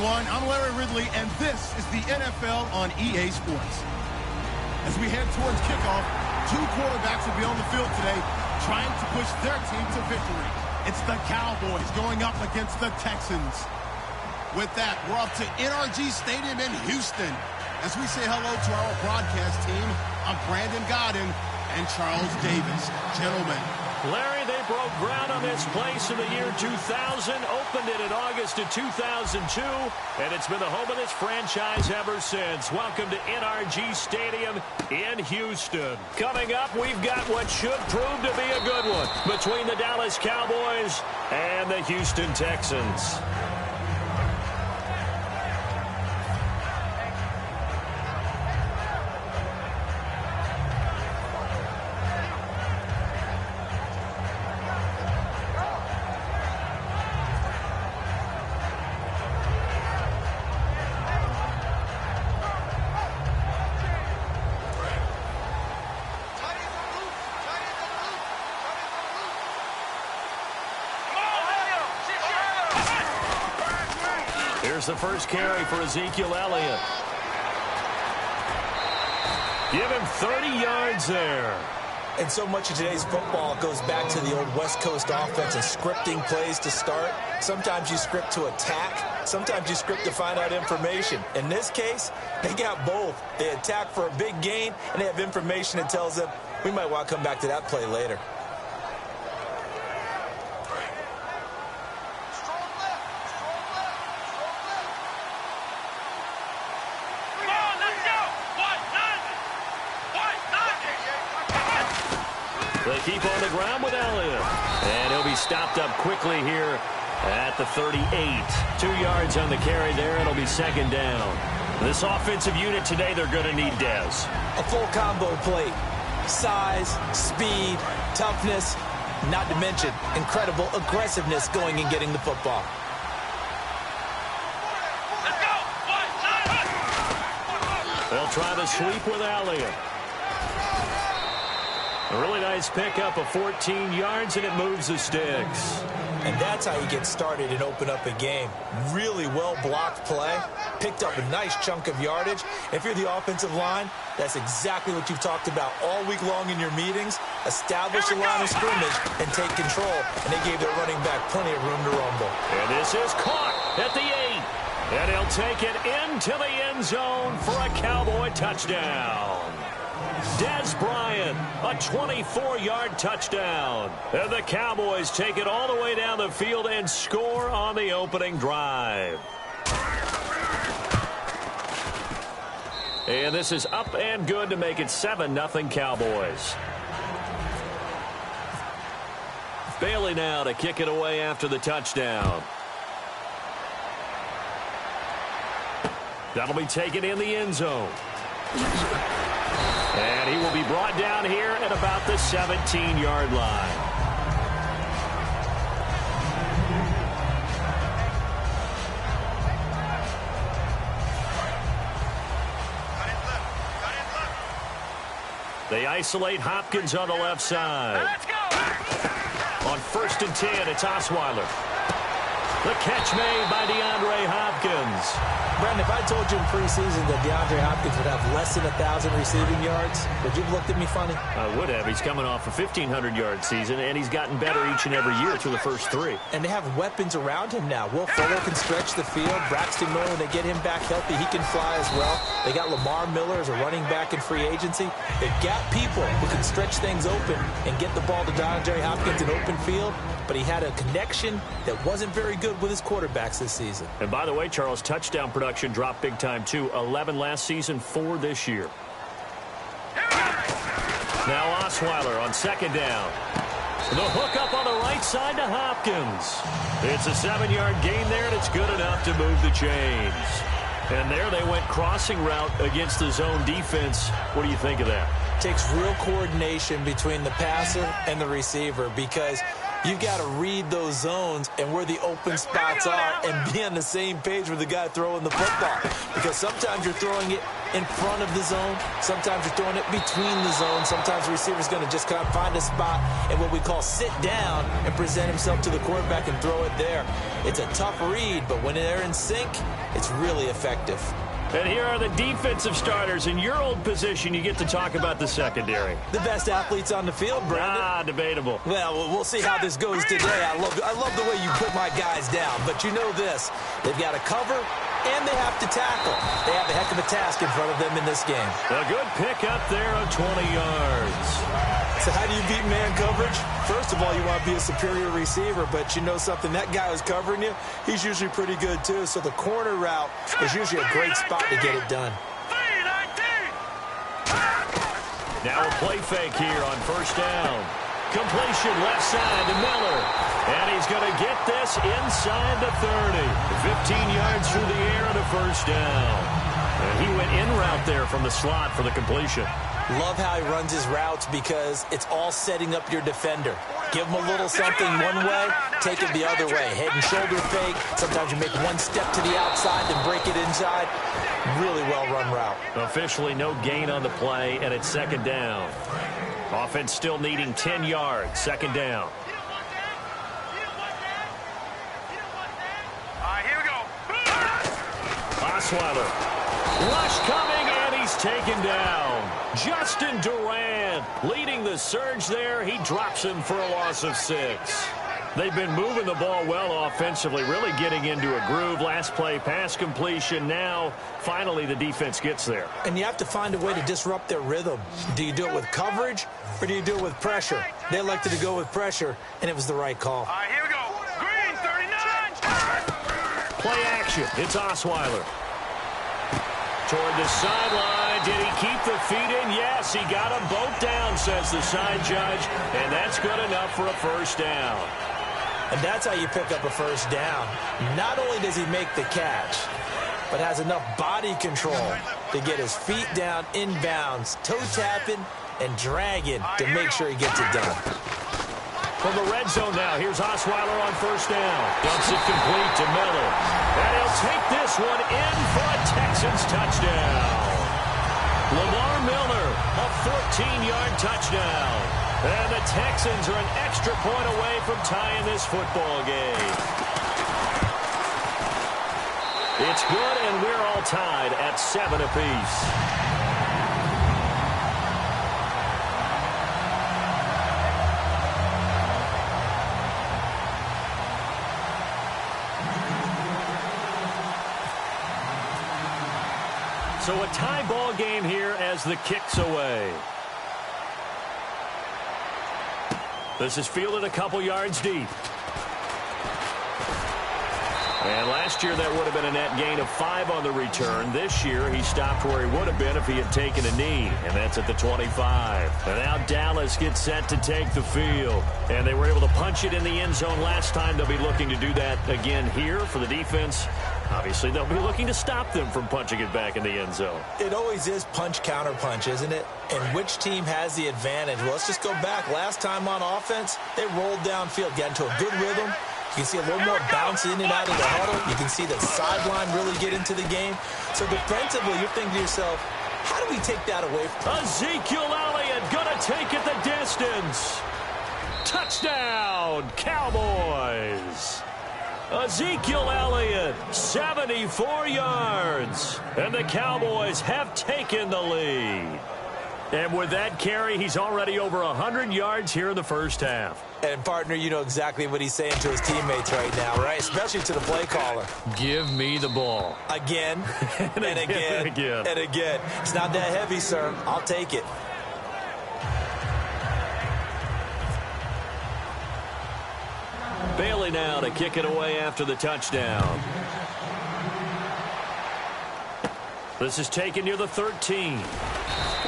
everyone. I'm Larry Ridley, and this is the NFL on EA Sports. As we head towards kickoff, two quarterbacks will be on the field today trying to push their team to victory. It's the Cowboys going up against the Texans. With that, we're up to NRG Stadium in Houston. As we say hello to our broadcast team, I'm Brandon Godden and Charles Davis. Gentlemen. Larry, they broke ground on this place in the year 2000, opened it in August of 2002, and it's been the home of this franchise ever since. Welcome to NRG Stadium in Houston. Coming up, we've got what should prove to be a good one between the Dallas Cowboys and the Houston Texans. Here's the first carry for Ezekiel Elliott. Give him 30 yards there. And so much of today's football goes back to the old West Coast offense and scripting plays to start. Sometimes you script to attack. Sometimes you script to find out information. In this case, they got both. They attack for a big gain, and they have information that tells them we might want to come back to that play later. They keep on the ground with Elliott. And he'll be stopped up quickly here at the 38. 2 yards on the carry there. It'll be second down. This offensive unit today, they're going to need Dez. A full combo plate. Size, speed, toughness, not to mention incredible aggressiveness going and getting the football. They'll try the sweep with Elliott. A really nice pickup of 14 yards, and it moves the sticks. And that's how you get started and open up a game. Really well-blocked play. Picked up a nice chunk of yardage. If you're the offensive line, that's exactly what you've talked about all week long in your meetings. Establish a line of scrimmage and take control. And they gave their running back plenty of room to rumble. And this is caught at the 8. And he'll take it into the end zone for a Cowboy touchdown. Dez Bryant, a 24-yard touchdown. And the Cowboys take it all the way down the field and score on the opening drive. And this is up and good to make it 7-0 Cowboys. Bailey now to kick it away after the touchdown. That'll be taken in the end zone. And he will be brought down here at about the 17-yard line. They isolate Hopkins on the left side. On 1st and 10, it's Osweiler. The catch made by DeAndre Hopkins. Brandon, if I told you in preseason that DeAndre Hopkins would have less than 1,000 receiving yards, would you have looked at me funny? I would have. He's coming off a 1,500-yard season, and he's gotten better each and every year through the first 3. And they have weapons around him now. Will Fuller can stretch the field. Braxton Miller, when they get him back healthy, he can fly as well. They got Lamar Miller as a running back in free agency. They've got people who can stretch things open and get the ball to DeAndre Hopkins in open field, but he had a connection that wasn't very good with his quarterbacks this season. And by the way, Charles, touchdown production dropped big time too. 11 last season, 4 this year. Now Osweiler on 2nd down. The hook up on the right side to Hopkins. It's a 7-yard gain there, and it's good enough to move the chains. And there they went crossing route against the zone defense. What do you think of that? Takes real coordination between the passer and the receiver, because You've got to read those zones and where the open spots are and be on the same page with the guy throwing the football. Because sometimes you're throwing it in front of the zone. Sometimes you're throwing it between the zones. Sometimes the receiver's going to just kind of find a spot and what we call sit down and present himself to the quarterback and throw it there. It's a tough read, but when they're in sync, it's really effective. And here are the defensive starters. In your old position, you get to talk about the secondary. The best athletes on the field, Brandon. Debatable. Well, we'll see how this goes today. I love the way you put my guys down. But you know this. They've got to cover, and they have to tackle. They have a heck of a task in front of them in this game. A good pick up there of 20 yards. So how do you beat man coverage? First of all, you want to be a superior receiver, but you know something, that guy who's covering you, he's usually pretty good too. So the corner route is usually a great spot to get it done. Now a play fake here on first down. Completion left side to Miller. And he's going to get this inside the 30. 15 yards through the air and a first down. And he went in route there from the slot for the completion. Love how he runs his routes because it's all setting up your defender. Give him a little something one way, take it the other way. Head and shoulder fake. Sometimes you make one step to the outside, then break it inside. Really well-run route. Officially no gain on the play, and it's second down. Offense still needing 10 yards. Second down. Here we go. Osweiler. Rush coming, and he's taken down. Justin Durant leading the surge there. He drops him for a loss of 6. They've been moving the ball well offensively, really getting into a groove. Last play, pass completion. Now, finally, the defense gets there. And you have to find a way to disrupt their rhythm. Do you do it with coverage, or do you do it with pressure? They elected to go with pressure, and it was the right call. Here we go. Green, 39. Play action. It's Osweiler. Toward the sideline. Did he keep the feet in? Yes, he got them both down, says the side judge. And that's good enough for a first down. And that's how you pick up a first down. Not only does he make the catch, but has enough body control to get his feet down inbounds, toe tapping and dragging to make sure he gets it done. From the red zone now, here's Osweiler on first down. Dumps it complete to Miller. And he'll take this one in for a Texans touchdown. Lamar Miller, a 14-yard touchdown. And the Texans are an extra point away from tying this football game. It's good, and we're all tied at 7 apiece. So a tie ball game here as the kick's away. This is fielded a couple yards deep. And last year that would have been a net gain of 5 on the return. This year he stopped where he would have been if he had taken a knee. And that's at the 25. And now Dallas gets set to take the field. And they were able to punch it in the end zone last time. They'll be looking to do that again here for the defense. Obviously, they'll be looking to stop them from punching it back in the end zone. It always is punch-counter-punch, isn't it? And which team has the advantage? Well, let's just go back. Last time on offense, they rolled downfield, got into a good rhythm. You can see a little more bounce in and out of the huddle. You can see the sideline really get into the game. So defensively, you're thinking to yourself, how do we take that away from them? Ezekiel Elliott going to take it the distance. Touchdown, Cowboys. Ezekiel Elliott, 74 yards. And the Cowboys have taken the lead. And with that carry, he's already over 100 yards here in the first half. And, partner, you know exactly what he's saying to his teammates right now, right? Especially to the play caller. Give me the ball. Again, and again, and again. And again. It's not that heavy, sir. I'll take it. Bailey now to kick it away after the touchdown. This is taken near the 13.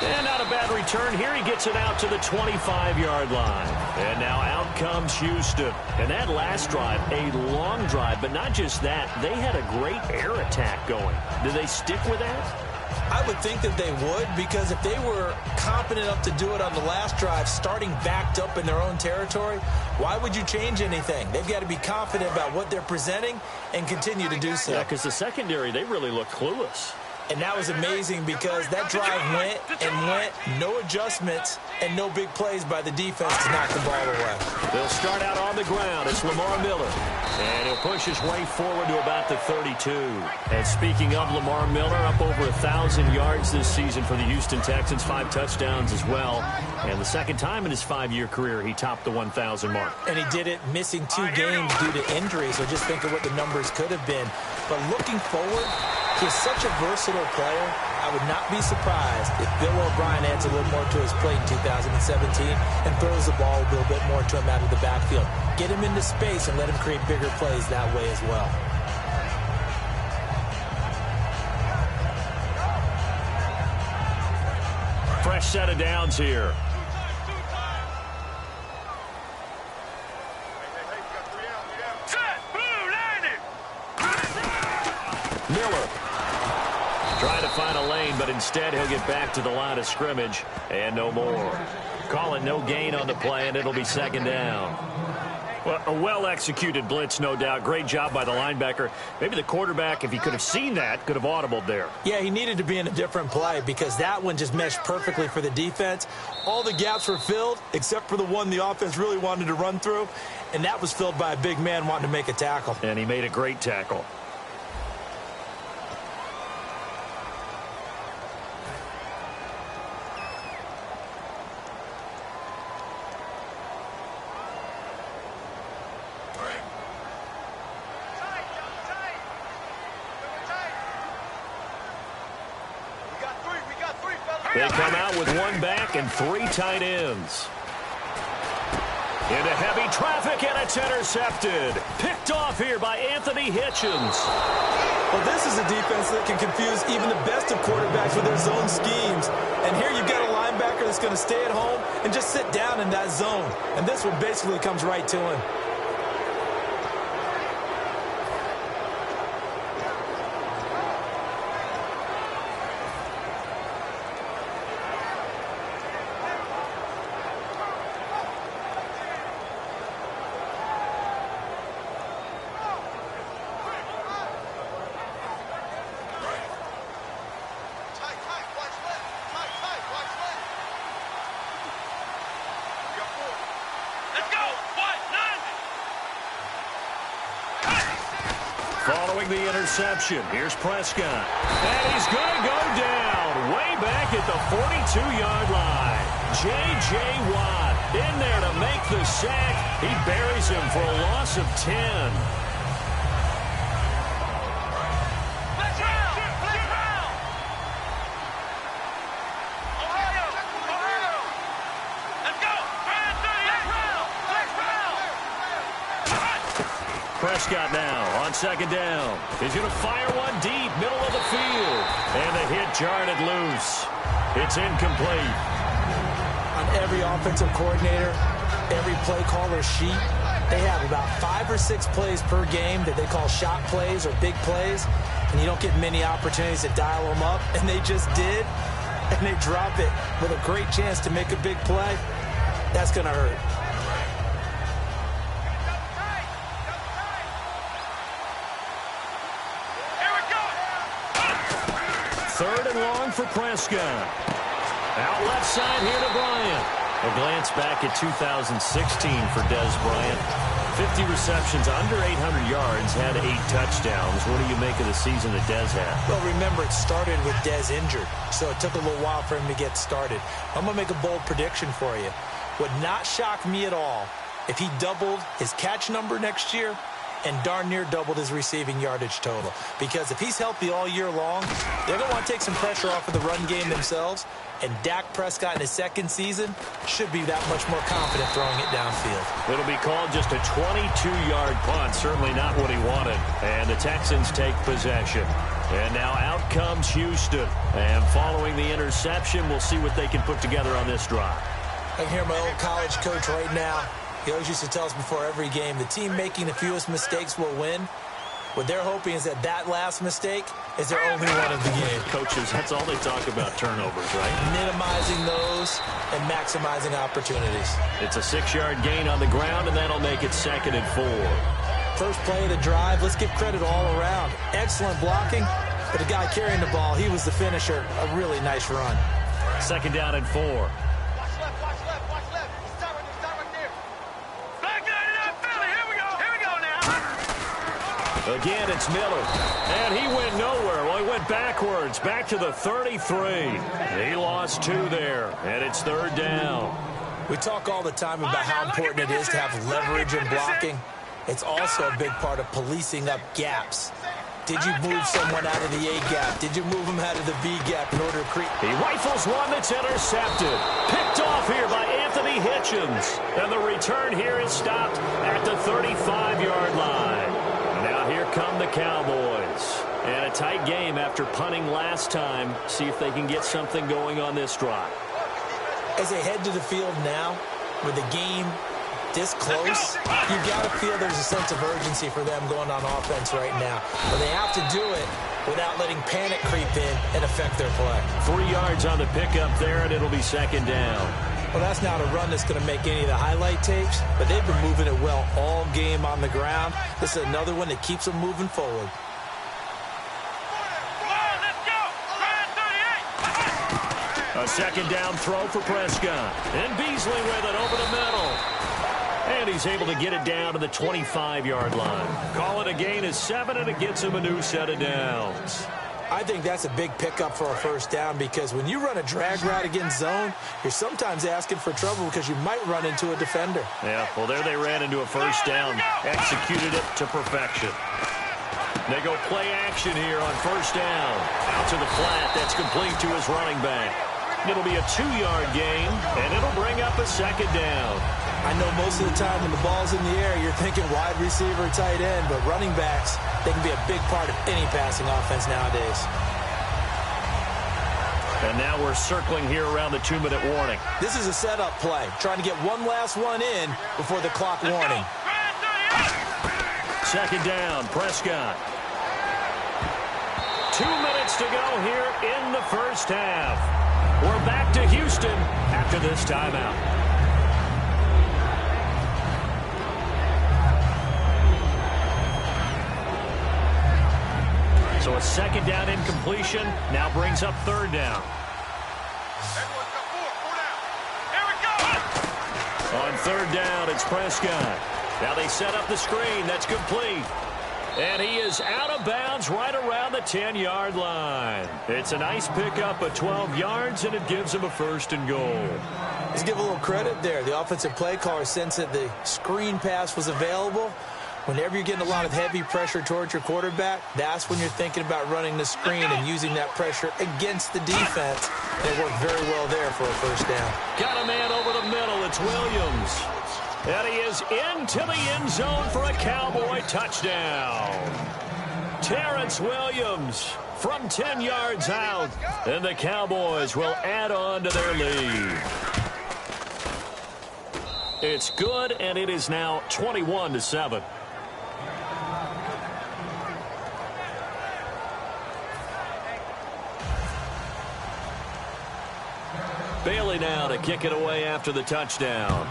And not a bad return here. He gets it out to the 25-yard line. And now out comes Houston. And that last drive, a long drive. But not just that, they had a great air attack going. Do they stick with that? I would think that they would, because if they were confident enough to do it on the last drive, starting backed up in their own territory, why would you change anything? They've got to be confident about what they're presenting and continue to do so. Yeah, because the secondary, they really look clueless. And that was amazing because that drive went and went, no adjustments and no big plays by the defense to knock the ball away. They'll start out on the ground. It's Lamar Miller. And he'll push his way forward to about the 32. And speaking of Lamar Miller, up over 1,000 yards this season for the Houston Texans, 5 touchdowns as well. And the second time in his 5-year career, he topped the 1,000 mark. And he did it missing 2 games due to injury, so just think of what the numbers could have been. But looking forward, he's such a versatile player. I would not be surprised if Bill O'Brien adds a little more to his plate in 2017 and throws the ball a little bit more to him out of the backfield. Get him into space and let him create bigger plays that way as well. Fresh set of downs here. Miller trying to find a lane, but instead he'll get back to the line of scrimmage and no more. Call it no gain on the play, and it'll be second down. Well, a well-executed blitz, no doubt. Great job by the linebacker. Maybe the quarterback, if he could have seen that, could have audibled there. Yeah, he needed to be in a different play because that one just meshed perfectly for the defense. All the gaps were filled except for the one the offense really wanted to run through, and that was filled by a big man wanting to make a tackle. And he made a great tackle. They come out with 1 back and 3 tight ends. Into heavy traffic, and it's intercepted. Picked off here by Anthony Hitchens. Well, this is a defense that can confuse even the best of quarterbacks with their zone schemes. And here you've got a linebacker that's going to stay at home and just sit down in that zone. And this one basically comes right to him. Following the interception, here's Prescott. And he's going to go down way back at the 42-yard line. J.J. Watt in there to make the sack. He buries him for a loss of 10. Prescott now on second down. He's going to fire one deep, middle of the field. And the hit jarred it loose. It's incomplete. On every offensive coordinator, every play caller sheet, they have about 5 or 6 plays per game that they call shot plays or big plays. And you don't get many opportunities to dial them up. And they just did. And they drop it with a great chance to make a big play. That's going to hurt. Third and long for Prescott. Out left side here to Bryant. A glance back at 2016 for Dez Bryant. 50 receptions, under 800 yards, had 8 touchdowns. What do you make of the season that Dez had? Well, remember, it started with Dez injured, so it took a little while for him to get started. I'm going to make a bold prediction for you. Would not shock me at all if he doubled his catch number next year and darn near doubled his receiving yardage total. Because if he's healthy all year long, they're going to want to take some pressure off of the run game themselves, and Dak Prescott in his second season should be that much more confident throwing it downfield. It'll be called just a 22-yard punt, certainly not what he wanted. And the Texans take possession. And now out comes Houston. And following the interception, we'll see what they can put together on this drive. I can hear my old college coach right now. He always used to tell us before every game, the team making the fewest mistakes will win. What they're hoping is that that last mistake is their only one of the game. Coaches, that's all they talk about, turnovers, right? Minimizing those and maximizing opportunities. It's a 6-yard gain on the ground, and that'll make it 2nd and 4. First play of the drive, let's give credit all around. Excellent blocking, but the guy carrying the ball, he was the finisher. A really nice run. 2nd down and 4. Watch left, watch left, watch left. Start right there. Back it up, Philly. Here we go now. Again, it's Miller. And he went nowhere. Well, he went backwards, back to the 33. He lost 2 there, and it's 3rd down. We talk all the time about how important it is to have leverage in blocking. It's also a big part of policing up gaps. Did you move someone out of the A gap? Did you move them out of the B gap in order to create? He rifles one that's intercepted. Picked off here by Anthony Hitchens. And the return here is stopped at the 35-yard line. Now here come the Cowboys. And a tight game after punting last time. See if they can get something going on this drive. As they head to the field now, with the game this close, you got to feel there's a sense of urgency for them going on offense right now. But they have to do it without letting panic creep in and affect their play. 3 yards on the pickup there, and it'll be 2nd down. Well, that's not a run that's going to make any of the highlight tapes, but they've been moving it well all game on the ground. This is another one that keeps them moving forward. A 2nd down throw for Prescott. And Beasley with it over the middle. And he's able to get it down to the 25-yard line. Call it a gain of 7, and it gets him a new set of downs. I think that's a big pickup for a 1st down because when you run a drag route against zone, you're sometimes asking for trouble because you might run into a defender. Yeah, well, there they ran into a 1st down. Executed it to perfection. They go play action here on 1st down. Out to the flat. That's complete to his running back. It'll be a 2-yard gain, and it'll bring up a 2nd down. I know most of the time when the ball's in the air, you're thinking wide receiver, tight end, but running backs, they can be a big part of any passing offense nowadays. And now we're circling here around the 2-minute warning. This is a setup play, trying to get one last one in before the clock warning. 2nd down, Prescott. 2 minutes to go here in the 1st half. We're back to Houston after this timeout. So a 2nd down incompletion now brings up 3rd down. On 3rd down, it's Prescott. Now they set up the screen. That's complete. And he is out of bounds right around the 10-yard line. It's a nice pickup of 12 yards, and it gives him a 1st and goal. Let's give a little credit there. The offensive play caller sensed that the screen pass was available. Whenever you're getting a lot of heavy pressure towards your quarterback, that's when you're thinking about running the screen and using that pressure against the defense. And it worked very well there for a 1st down. Got a man over the middle. It's Williams. And he is into the end zone for a Cowboy touchdown. Terrence Williams from 10 yards out. And the Cowboys will add on to their lead. It's good, and it is now 21-7. Bailey now to kick it away after the touchdown.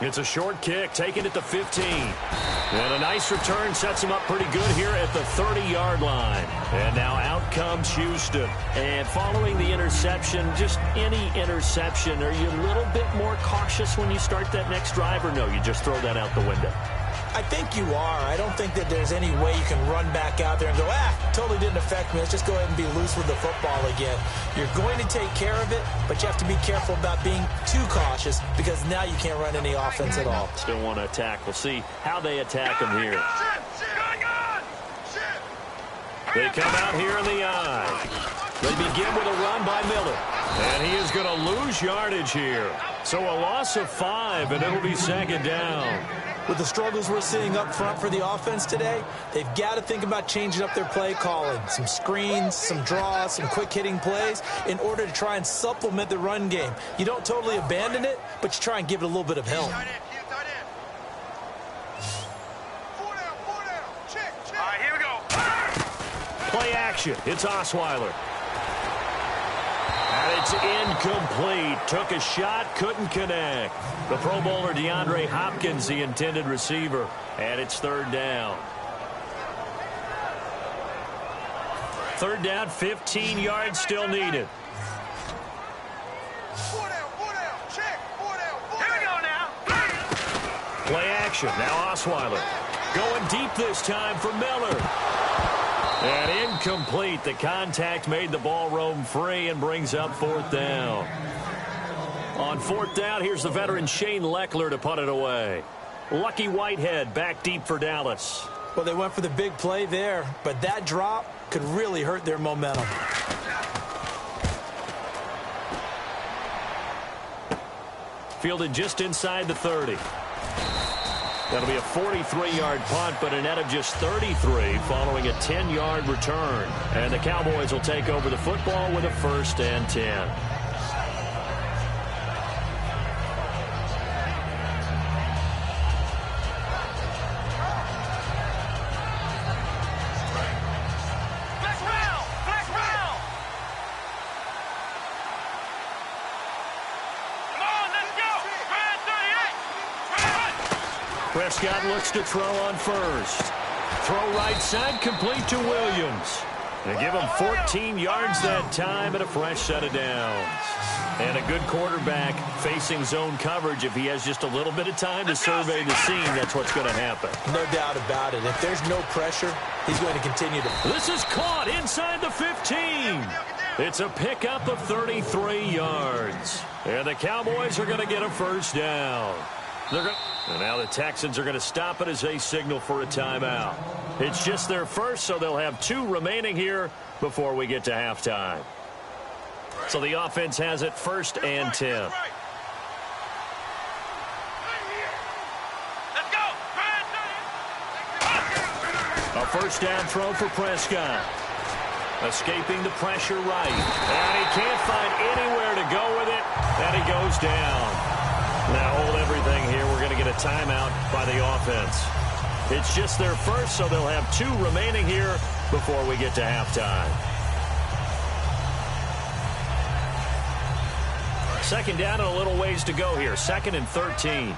It's a short kick, taken at the 15. And a nice return sets him up pretty good here at the 30-yard line. And now out comes Houston. And following the interception, just any interception, are you a little bit more cautious when you start that next drive, or no, you just throw that out the window? I think you are. I don't think that there's any way you can run back out there and go, totally didn't affect me. Let's just go ahead and be loose with the football again. You're going to take care of it, but you have to be careful about being too cautious because now you can't run any offense at all. Still want to attack. We'll see how they attack him here. They come out here in the eye. They begin with a run by Miller. And he is going to lose yardage here. So a loss of 5, and it'll be 2nd down. With the struggles we're seeing up front for the offense today, they've got to think about changing up their play calling. Some screens, some draws, some quick-hitting plays in order to try and supplement the run game. You don't totally abandon it, but you try and give it a little bit of help. action. It's Osweiler. And it's incomplete. Took a shot, couldn't connect. The Pro Bowler DeAndre Hopkins, the intended receiver. And it's third down. Third down, 15 yards still needed. Play action. Now Osweiler. Going deep this time for Miller. And incomplete. The contact made the ball roam free and brings up fourth down. On fourth down, here's the veteran Shane Leckler to punt it away. Lucky Whitehead back deep for Dallas. Well, they went for the big play there, but that drop could really hurt their momentum. Fielded just inside the 30. That'll be a 43-yard punt, but a net of just 33 following a 10-yard return. And the Cowboys will take over the football with a 1st and 10. Prescott looks to throw on first. Throw right side, complete to Williams. They give him 14 yards that time and a fresh set of downs. And a good quarterback facing zone coverage. If he has just a little bit of time to survey the scene, that's what's going to happen. No doubt about it. If there's no pressure, he's going to continue to... This is caught inside the 15. It's a pickup of 33 yards. And the Cowboys are going to get a first down. And now the Texans are going to stop it as they signal for a timeout. It's just their first, so they'll have 2 remaining here before we get to halftime. So the offense has it 1st and 10. A first down throw for Prescott. Escaping the pressure right. And he can't find anywhere to go with it. And he goes down. Now hold everything here. We're going to get a timeout by the offense. It's just their first, so they'll have 2 remaining here before we get to halftime. Second down and a little ways to go here. 2nd and 13.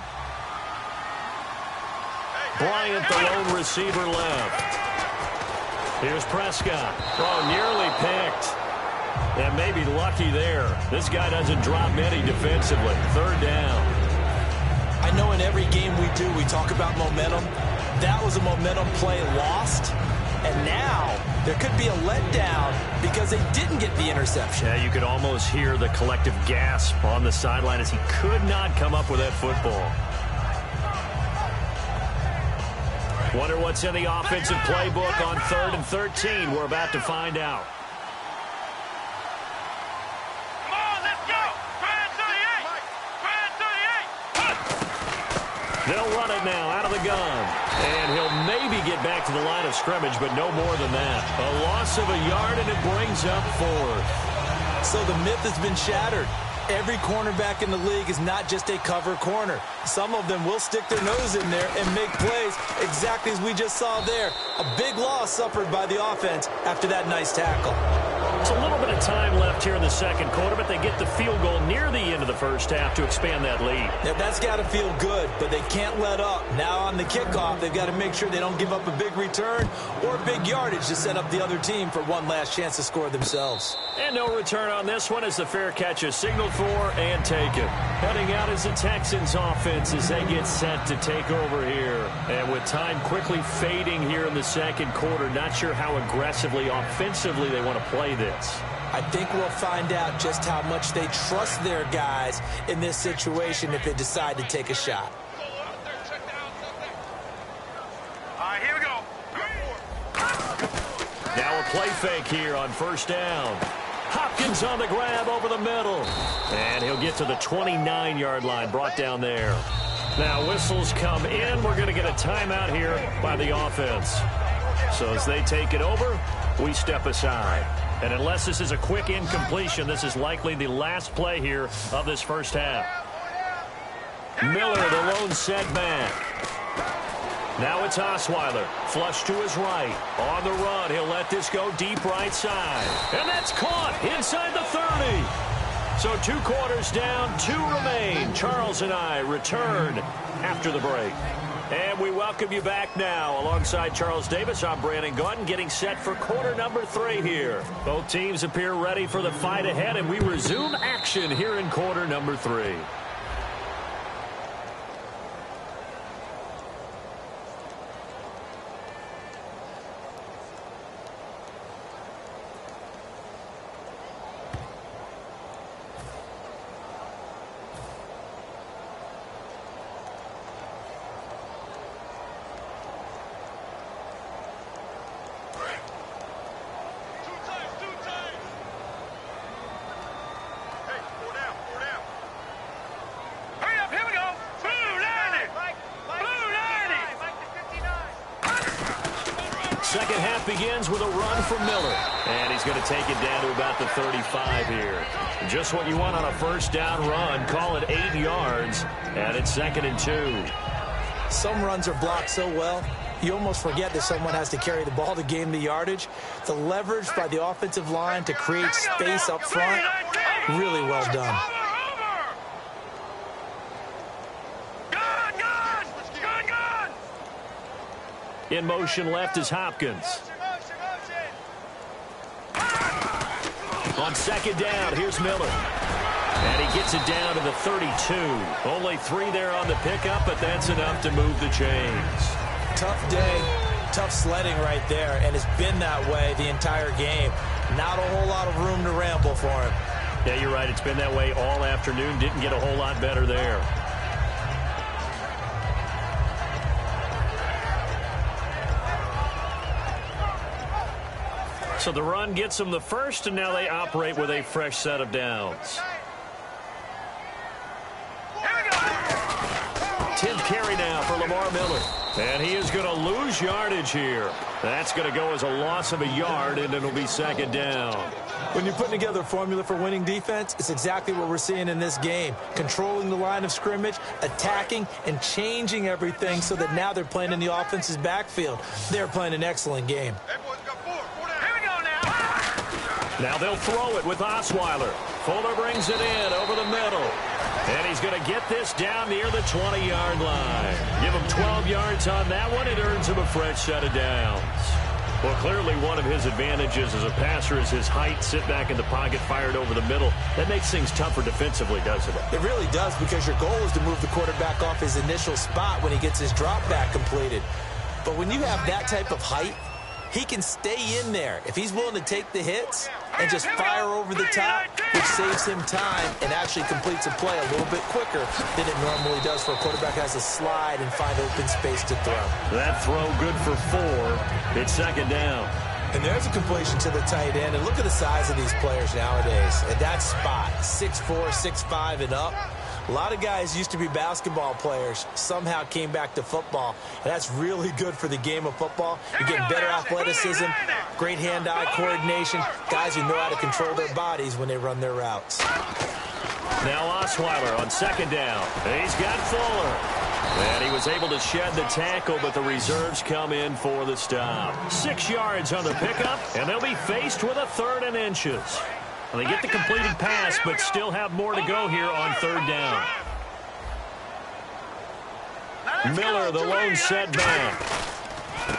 Bryant, the lone receiver, left. Here's Prescott. Oh, nearly picked. And maybe lucky there. This guy doesn't drop many defensively. Third down. I know in every game we do, we talk about momentum. That was a momentum play lost. And now there could be a letdown because they didn't get the interception. Yeah, you could almost hear the collective gasp on the sideline as he could not come up with that football. Wonder what's in the offensive playbook on 3rd and 13. We're about to find out. They'll run it now out of the gun. And he'll maybe get back to the line of scrimmage, but no more than that. A loss of a yard, and it brings up 4th. So the myth has been shattered. Every cornerback in the league is not just a cover corner. Some of them will stick their nose in there and make plays exactly as we just saw there. A big loss suffered by the offense after that nice tackle. It's a little bit of time left here in the second quarter, but they get the field goal near the end of the first half to expand that lead. Now, that's got to feel good, but they can't let up. Now on the kickoff, they've got to make sure they don't give up a big return or big yardage to set up the other team for one last chance to score themselves. And no return on this one as the fair catch is signaled for and taken. Heading out is the Texans offense as they get set to take over here. And with time quickly fading here in the second quarter, not sure how aggressively, offensively they want to play this. I think we'll find out just how much they trust their guys in this situation if they decide to take a shot. All right, here we go. Now a play fake here on first down. Hopkins on the grab over the middle. And he'll get to the 29-yard line, brought down there. Now whistles come in. We're going to get a timeout here by the offense. So as they take it over, we step aside. And unless this is a quick incompletion, this is likely the last play here of this first half. Miller, the lone setback. Now it's Osweiler. Flush to his right. On the run. He'll let this go deep right side. And that's caught inside the 30. So 2 quarters down, 2 remain. Charles and I return after the break. And we welcome you back now. Alongside Charles Davis, I'm Brandon Gaudin, getting set for quarter number 3 here. Both teams appear ready for the fight ahead, and we resume action here in quarter number 3. Second half begins with a run from Miller. And he's going to take it down to about the 35 here. Just what you want on a first down run. Call it 8 yards. And it's 2nd and 2. Some runs are blocked so well, you almost forget that someone has to carry the ball to gain the yardage. The leverage by the offensive line to create space up front, really well done. In motion left is Hopkins. On 2nd down, here's Miller. And he gets it down to the 32. Only 3 there on the pickup, but that's enough to move the chains. Tough day, tough sledding right there, and it's been that way the entire game. Not a whole lot of room to ramble for him. Yeah, you're right. It's been that way all afternoon. Didn't get a whole lot better there. So the run gets them the first, and now they operate with a fresh set of downs. 10th carry now for Lamar Miller. And he is going to lose yardage here. That's going to go as a loss of a yard, and it'll be 2nd down. When you're putting together a formula for winning defense, it's exactly what we're seeing in this game. Controlling the line of scrimmage, attacking, and changing everything so that now they're playing in the offense's backfield. They're playing an excellent game. Now they'll throw it with Osweiler. Fuller brings it in over the middle. And he's going to get this down near the 20-yard line. Give him 12 yards on that one. It earns him a fresh set of downs. Well, clearly one of his advantages as a passer is his height. Sit back in the pocket, fired over the middle. That makes things tougher defensively, doesn't it? It really does, because your goal is to move the quarterback off his initial spot when he gets his drop back completed. But when you have that type of height, he can stay in there if he's willing to take the hits and just fire over the top, which saves him time and actually completes a play a little bit quicker than it normally does for a quarterback who has to slide and find open space to throw. That throw good for 4. It's 2nd down. And there's a completion to the tight end. And look at the size of these players nowadays. At that spot, 6'4", 6'5", and up. A lot of guys used to be basketball players, somehow came back to football, and that's really good for the game of football. You're getting better athleticism, great hand-eye coordination, guys who know how to control their bodies when they run their routes. Now Osweiler on 2nd down. He's got Fuller. And he was able to shed the tackle, but the reserves come in for the stop. 6 yards on the pickup, and they'll be faced with a 3rd and inches. Well, they get the completed pass, but still have more to go here on 3rd down. Miller, the lone setback.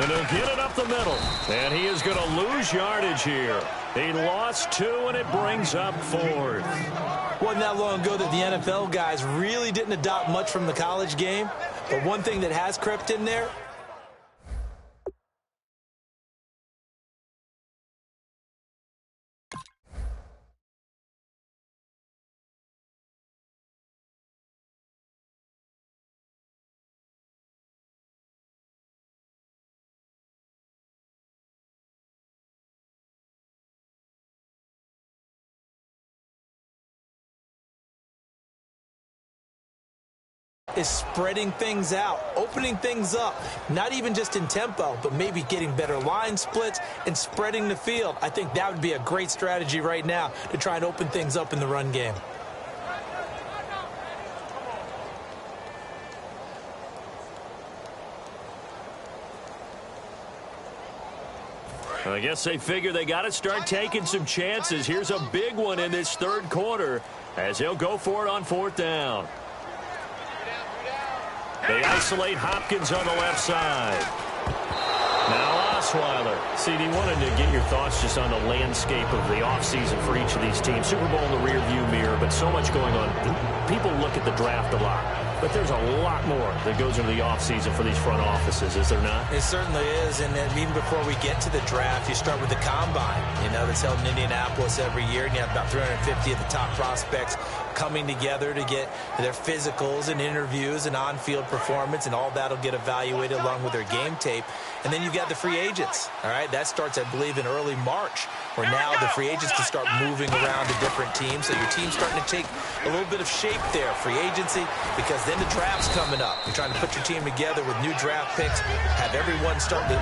And he'll get it up the middle. And he is going to lose yardage here. He lost 2, and it brings up 4th. Wasn't that long ago that the NFL guys really didn't adopt much from the college game. But one thing that has crept in there, is spreading things out, opening things up, not even just in tempo, but maybe getting better line splits and spreading the field. I think that would be a great strategy right now to try and open things up in the run game. I guess they figure they got to start taking some chances. Here's a big one in this third quarter as he'll go for it on fourth down. They isolate Hopkins on the left side. Now Osweiler. CD, wanted to get your thoughts just on the landscape of the offseason for each of these teams. Super Bowl in the rearview mirror, but so much going on. People look at the draft a lot, but there's a lot more that goes into the offseason for these front offices, is there not? It certainly is, and even before we get to the draft, you start with the Combine, that's held in Indianapolis every year, and you have about 350 of the top prospects coming together to get their physicals and interviews and on-field performance, and all that'll get evaluated along with their game tape. And then you've got the free agents, all right? That starts, I believe, in early March, where now the free agents can start moving around to different teams. So your team's starting to take a little bit of shape there, free agency, because then the draft's coming up. You're trying to put your team together with new draft picks, have everyone start to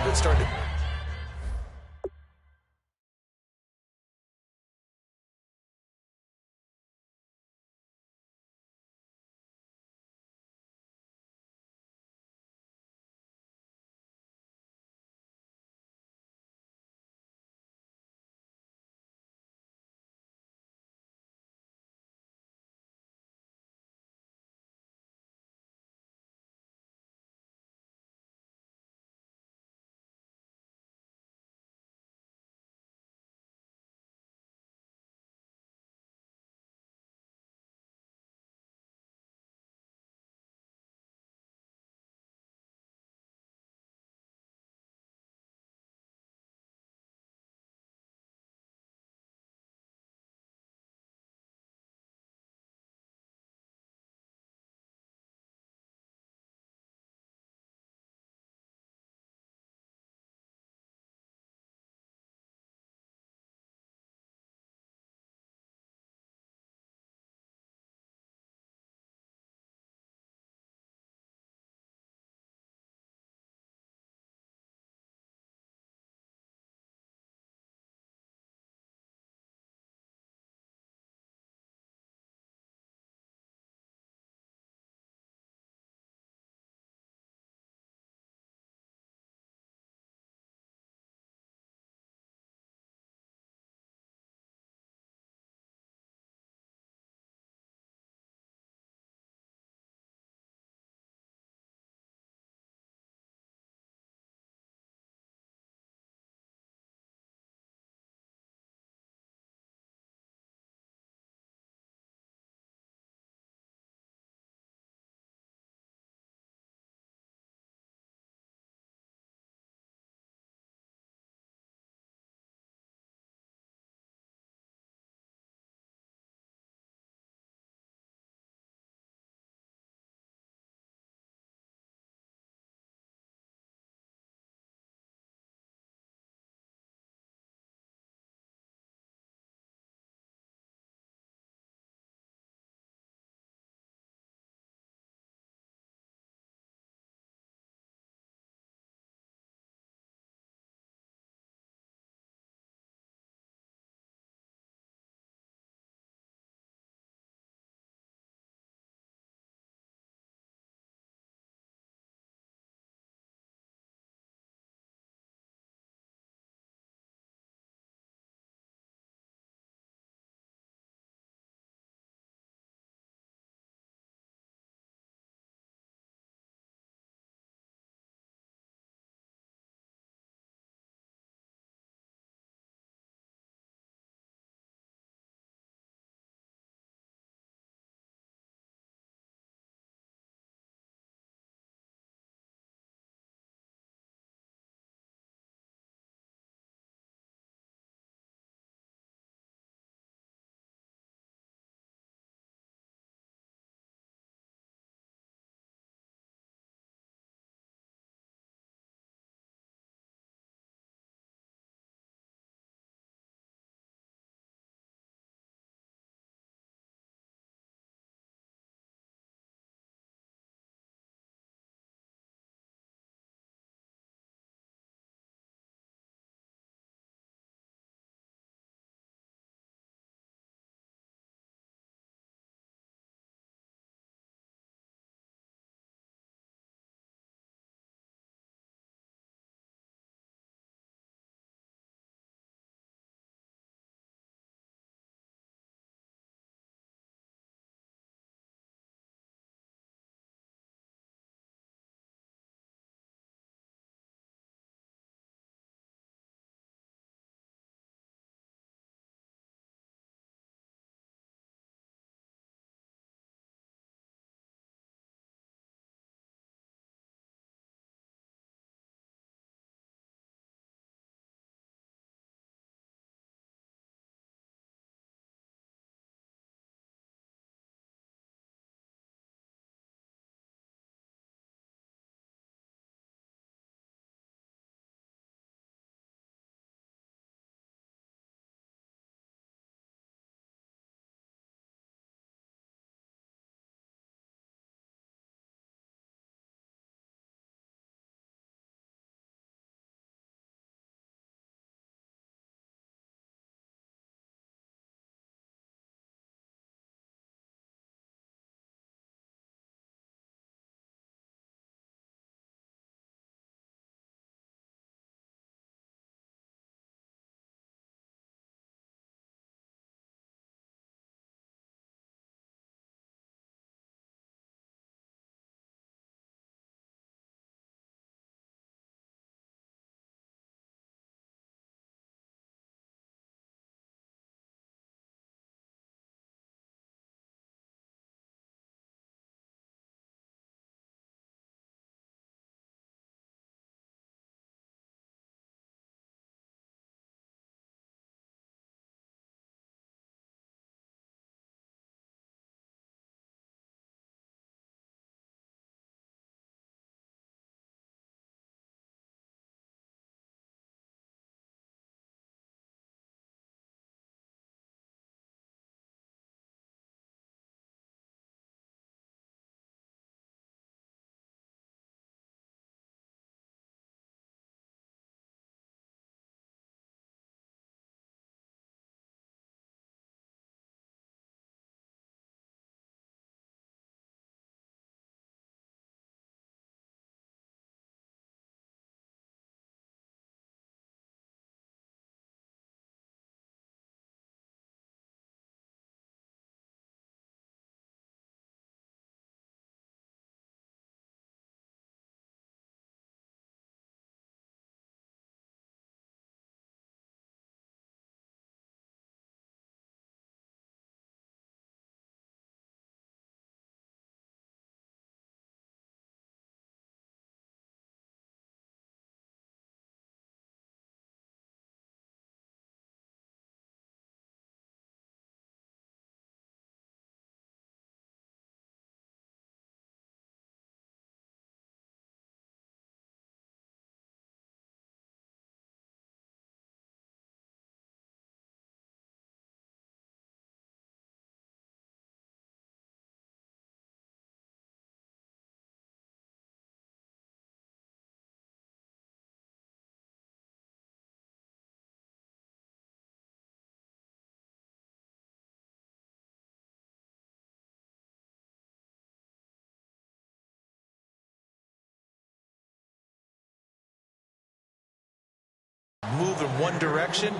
move in one direction.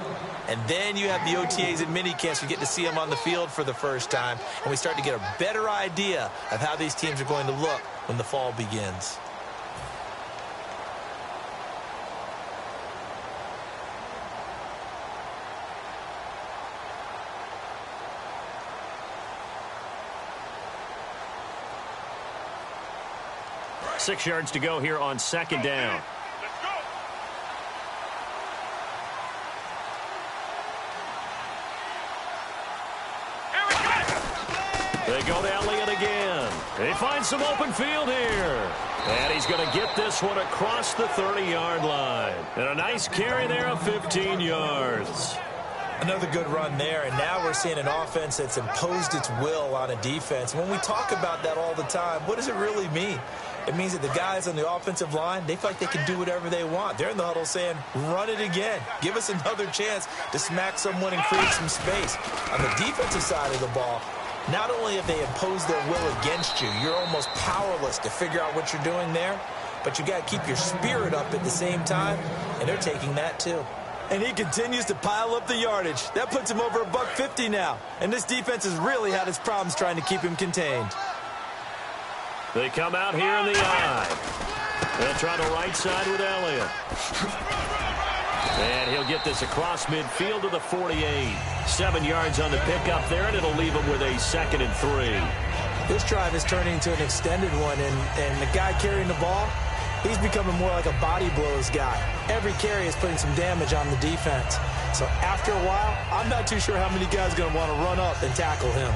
And then you have the OTAs and mini camps. We get to see them on the field for the first time. And we start to get a better idea of how these teams are going to look when the fall begins. Six yards to go here on second down. They go to Elliott again. They find some open field here. And he's going to get this one across the 30-yard line. And a nice carry there of 15 yards. Another good run there, and now we're seeing an offense that's imposed its will on a defense. When we talk about that all the time, what does it really mean? It means that the guys on the offensive line, they feel like they can do whatever they want. They're in the huddle saying, run it again. Give us another chance to smack someone and create some space. On the defensive side of the ball, not only have they imposed their will against you, you're almost powerless to figure out what you're doing there, but you got to keep your spirit up at the same time, and they're taking that too. And he continues to pile up the yardage. That puts him over $150 now. And this defense has really had its problems trying to keep him contained. They come out here in the eye. They'll try the right side with Elliott. And he'll get this across midfield to the 48. 7 yards on the pickup there, and it'll leave him with a 2nd and 3. This drive is turning into an extended one, and the guy carrying the ball, he's becoming more like a body blows guy. Every carry is putting some damage on the defense. So after a while, I'm not too sure how many guys are going to want to run up and tackle him.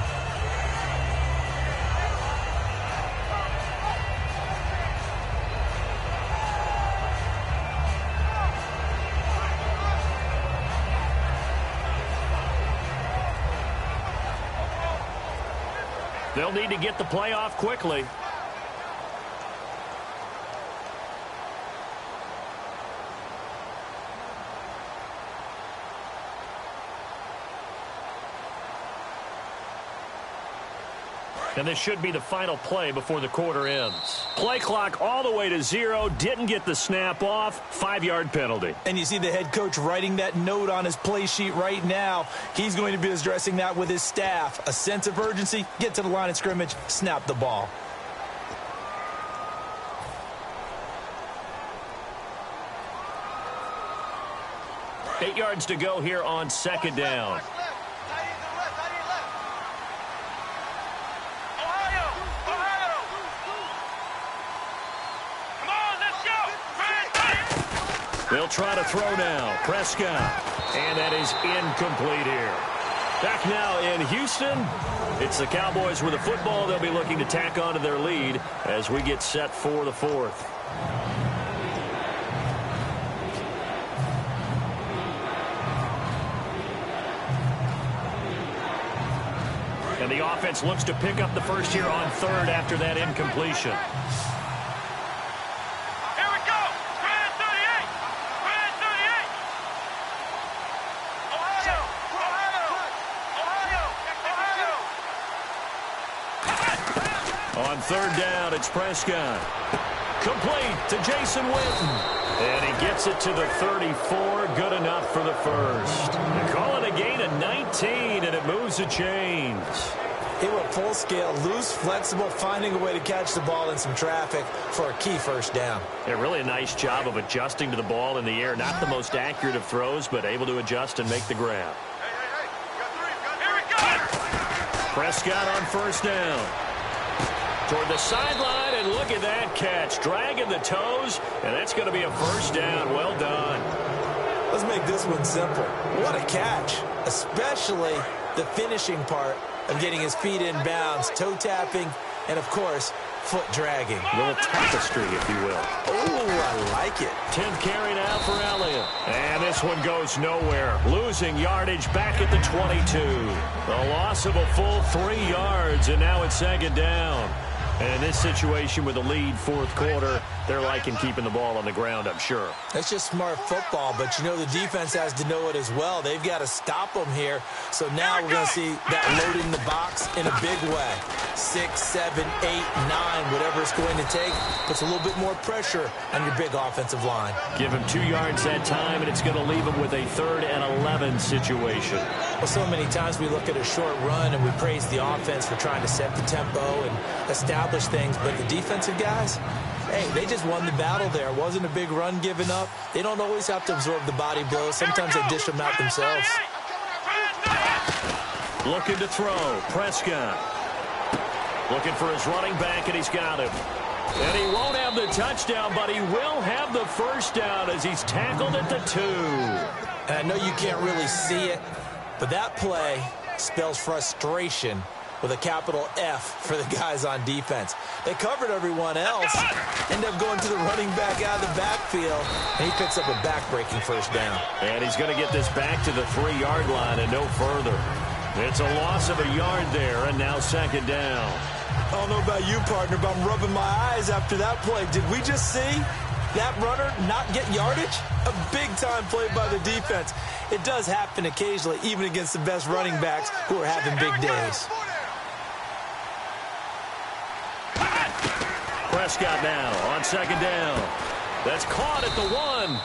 They'll need to get the play off quickly. And this should be the final play before the quarter ends. Play clock all the way to 0. Didn't get the snap off. 5-yard penalty. And you see the head coach writing that note on his play sheet right now. He's going to be addressing that with his staff. A sense of urgency, get to the line of scrimmage, snap the ball. Eight yards to go here on second down. They'll try to throw now. Prescott. And that is incomplete here. Back now in Houston. It's the Cowboys with the football. They'll be looking to tack on to their lead as we get set for the 4th. And the offense looks to pick up the first here on 3rd after that incompletion. On 3rd down, it's Prescott. Complete to Jason Witten. And he gets it to the 34. Good enough for the first. They call it a gain of 19, and it moves the chains. It went full scale, loose, flexible, finding a way to catch the ball in some traffic for a key first down. Yeah, really a nice job of adjusting to the ball in the air. Not the most accurate of throws, but able to adjust and make the grab. Prescott on 1st down. Toward the sideline, and look at that catch. Dragging the toes, and that's going to be a first down. Well done. Let's make this one simple. What a catch, especially the finishing part of getting his feet in bounds, toe tapping, and, of course, foot dragging. A little tapestry, if you will. Oh, I like it. 10th carry now for Elliott. And this one goes nowhere. Losing yardage back at the 22. The loss of a full 3 yards, and now it's 2nd down. And in this situation with a lead 4th quarter, they're liking keeping the ball on the ground, I'm sure. That's just smart football, but you know the defense has to know it as well. They've got to stop them here. So now we're going to see that load in the box in a big way. 6, 7, 8, 9, whatever it's going to take, puts a little bit more pressure on your big offensive line. Give him 2 yards that time, and it's going to leave him with a 3rd and 11 situation. Well, so many times we look at a short run and we praise the offense for trying to set the tempo and establish things, but the defensive guys, hey, they just won the battle there. It wasn't a big run given up. They don't always have to absorb the body blows. Sometimes they dish them out themselves. Looking to throw. Prescott. Looking for his running back, and he's got him. And he won't have the touchdown, but he will have the first down as he's tackled at the 2. And I know you can't really see it, but that play spells frustration with a capital F for the guys on defense. They covered everyone else, end up going to the running back out of the backfield, and he picks up a back-breaking first down. And he's going to get this back to the 3-yard line and no further. It's a loss of a yard there, and now 2nd down. I don't know about you, partner, but I'm rubbing my eyes after that play. Did we just see that runner not get yardage? A big-time play by the defense. It does happen occasionally, even against the best running backs who are having big days. Prescott now on 2nd down. That's caught at the 1.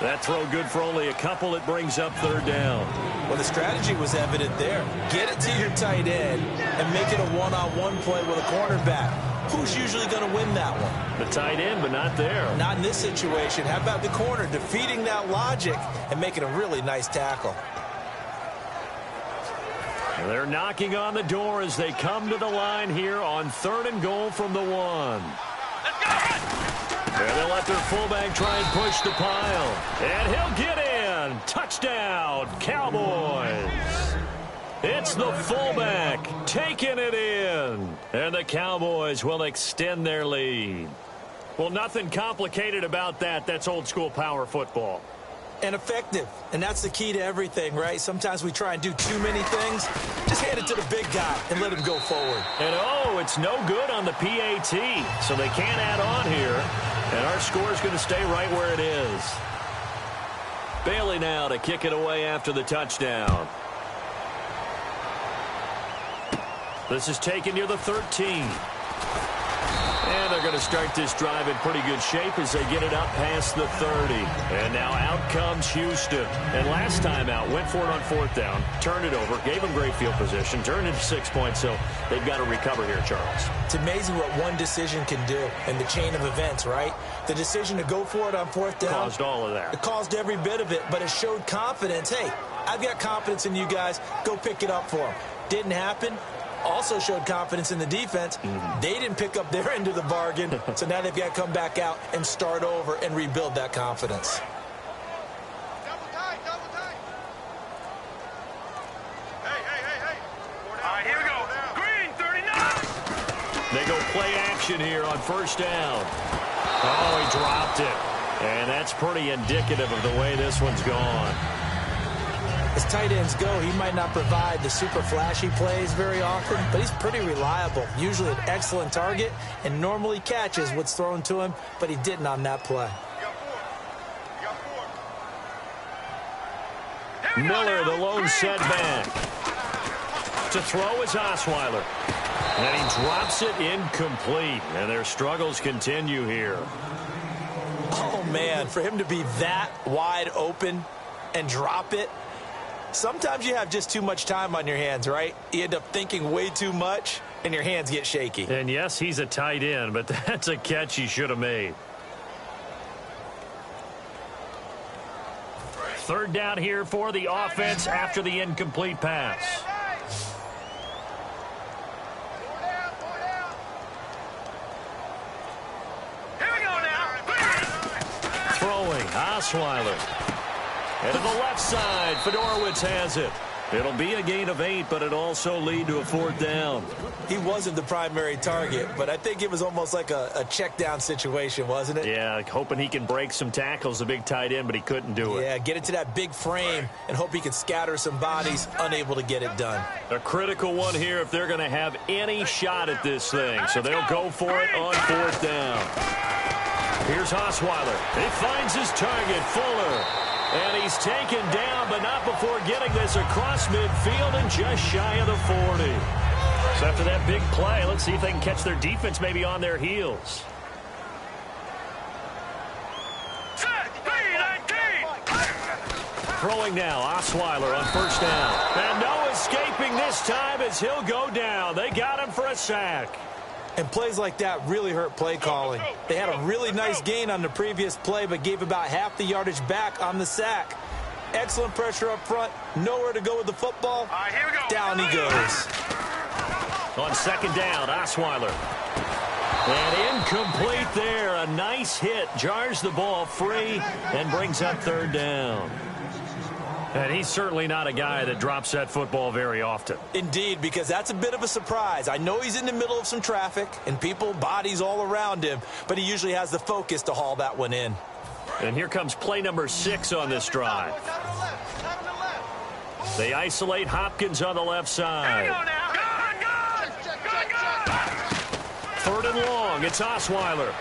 That throw good for only a couple. It brings up 3rd down. Well, the strategy was evident there. Get it to your tight end and make it a one-on-one play with a cornerback. Who's usually going to win that one? The tight end, but not there. Not in this situation. How about the corner defeating that logic and making a really nice tackle? They're knocking on the door as they come to the line here on 3rd and goal from the 1. And they'll let their fullback try and push the pile. And he'll get in. Touchdown, Cowboys. It's the fullback taking it in. And the Cowboys will extend their lead. Well, nothing complicated about that. That's old-school power football. And effective. And that's the key to everything, right? Sometimes we try and do too many things. Just hand it to the big guy and let him go forward. And, oh, it's no good on the PAT. So they can't add on here. And our score is going to stay right where it is. Bailey now to kick it away after the touchdown. This is taken near the 13. And they're going to start this drive in pretty good shape as they get it up past the 30. And now out comes Houston. And last time out, went for it on 4th down, turned it over, gave them great field position, turned it to 6 points, so they've got to recover here, Charles. It's amazing what one decision can do in the chain of events, right? The decision to go for it on 4th down. Caused all of that. It caused every bit of it, but it showed confidence. Hey, I've got confidence in you guys. Go pick it up for them. Didn't happen. Also showed confidence in the defense. They didn't pick up their end of the bargain, so now they've got to come back out and start over and rebuild that confidence. Double tight, double tight. Hey. All right, here we go. Green, 39. They go play action here on 1st down. Oh, he dropped it. And that's pretty indicative of the way this one's gone. As tight ends go, he might not provide the super flashy plays very often, but he's pretty reliable. Usually an excellent target and normally catches what's thrown to him, but he didn't on that play. Miller, the lone setback. To throw is Osweiler. And he drops it incomplete. And their struggles continue here. Oh, man, for him to be that wide open and drop it, sometimes you have just too much time on your hands, right? You end up thinking way too much, and your hands get shaky. And, yes, he's a tight end, but that's a catch he should have made. 3rd down here for the offense after the incomplete pass. Here we go now. Throwing, Osweiler. And to the left side, Fedorowicz has it. It'll be a gain of 8, but it'll also lead to a 4th down. He wasn't the primary target, but I think it was almost like a check down situation, wasn't it? Yeah, hoping he can break some tackles, the big tight end, but he couldn't do it. Yeah, get it to that big frame and hope he can scatter some bodies, unable to get it done. A critical one here if they're going to have any shot at this thing. So they'll go for it on 4th down. Here's Osweiler. He finds his target, Fuller. And he's taken down, but not before getting this across midfield and just shy of the 40. So after that big play, let's see if they can catch their defense maybe on their heels. Throwing now, Osweiler on first down. And no escaping this time as he'll go down. They got him for a sack. And plays like that really hurt play calling. They had a really nice gain on the previous play, but gave about half the yardage back on the sack. Excellent pressure up front. Nowhere to go with the football. Here we go. Down he goes. On second down, Osweiler. And incomplete there. A nice hit. Jars the ball free and brings up third down. And he's certainly not a guy that drops that football very often. Indeed, because that's a bit of a surprise. I know he's in the middle of some traffic and people, bodies all around him, but he usually has the focus to haul that one in. And here comes play number 6 on this drive. They isolate Hopkins on the left side. Third and long, it's Osweiler.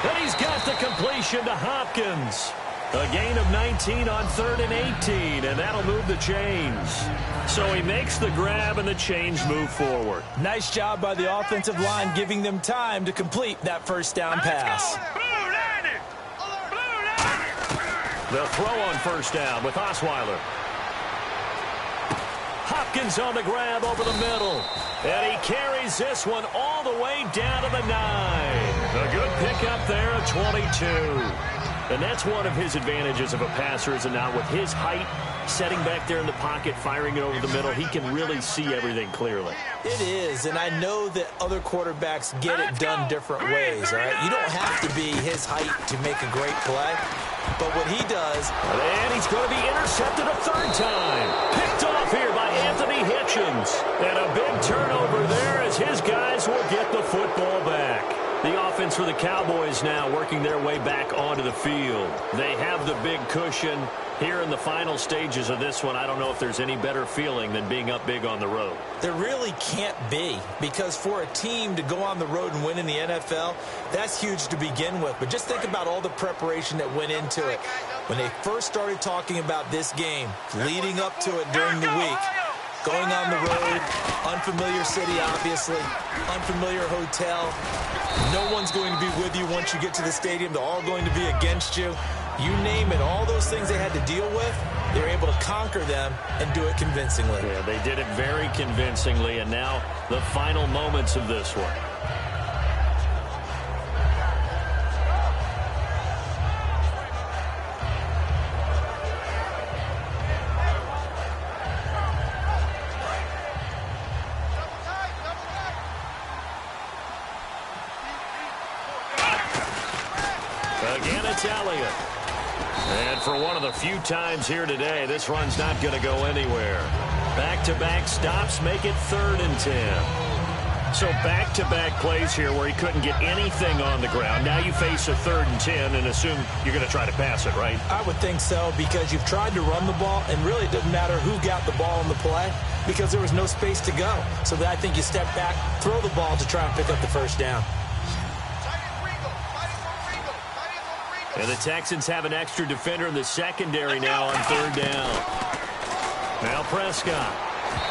And he's got the completion to Hopkins. A gain of 19 on 3rd and 18, and that'll move the chains. So he makes the grab, and the chains move forward. Nice job by the offensive line, giving them time to complete that first down pass. They'll throw on first down with Osweiler. Hopkins on the grab over the middle. And he carries this one all the way down to the 9. A good pickup there at 22. And that's one of his advantages of a passer, is it not? With his height, setting back there in the pocket, firing it over the middle, he can really see everything clearly. It is, and I know that other quarterbacks get it done different ways, all right? You don't have to be his height to make a great play, but what he does... And he's going to be intercepted a third time. Picked off here by Anthony Hitchens. And a big turnover there as his guys will get the football back. The offense for the Cowboys now working their way back onto the field. They have the big cushion here in the final stages of this one. I don't know if there's any better feeling than being up big on the road. There really can't be, because for a team to go on the road and win in the NFL, that's huge to begin with. But just think about all the preparation that went into it. When they first started talking about this game, leading up to it during the week, going on the road, unfamiliar city, obviously, unfamiliar hotel. No one's going to be with you once you get to the stadium. They're all going to be against you. You name it, all those things they had to deal with, they were able to conquer them and do it convincingly. Yeah, they did it very convincingly, and now the final moments of this one. Again, it's Elliott. And for one of the few times here today, this run's not going to go anywhere. Back-to-back stops make it 3rd and 10. So back-to-back plays here where he couldn't get anything on the ground. Now you face a 3rd and 10 and assume you're going to try to pass it, right? I would think so, because you've tried to run the ball, and really it doesn't matter who got the ball in the play, because there was no space to go. So I think you step back, throw the ball to try and pick up the first down. And the Texans have an extra defender in the secondary now on 3rd down. Now Prescott.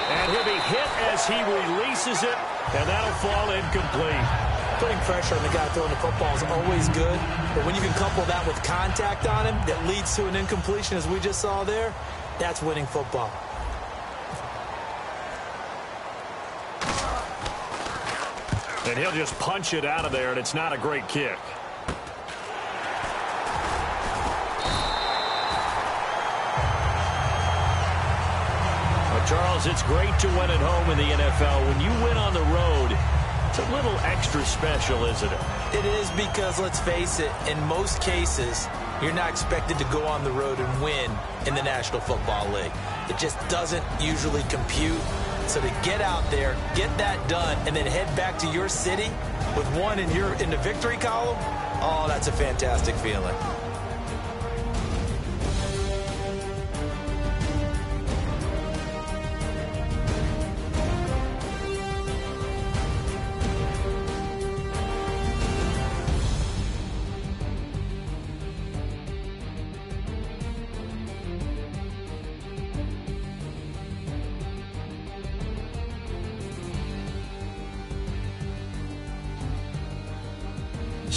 And he'll be hit as he releases it, and that'll fall incomplete. Putting pressure on the guy throwing the football is always good, but when you can couple that with contact on him that leads to an incompletion, as we just saw there, that's winning football. And he'll just punch it out of there, and it's not a great kick. Charles, it's great to win at home in the NFL. When you win on the road, it's a little extra special, isn't it? It is, because, let's face it, in most cases, you're not expected to go on the road and win in the National Football League. It just doesn't usually compute. So to get out there, get that done, and then head back to your city with one in the victory column, oh, that's a fantastic feeling.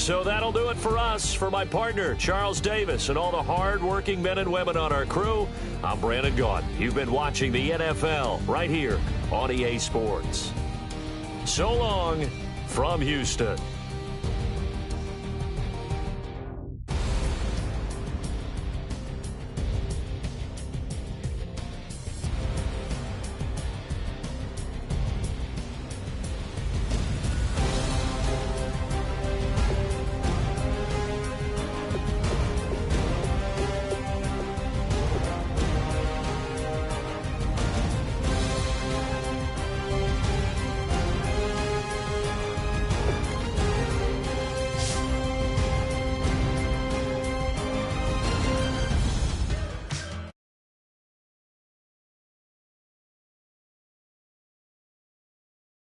So that'll do it for us. For my partner, Charles Davis, and all the hard-working men and women on our crew, I'm Brandon Gaudin. You've been watching the NFL right here on EA Sports. So long from Houston.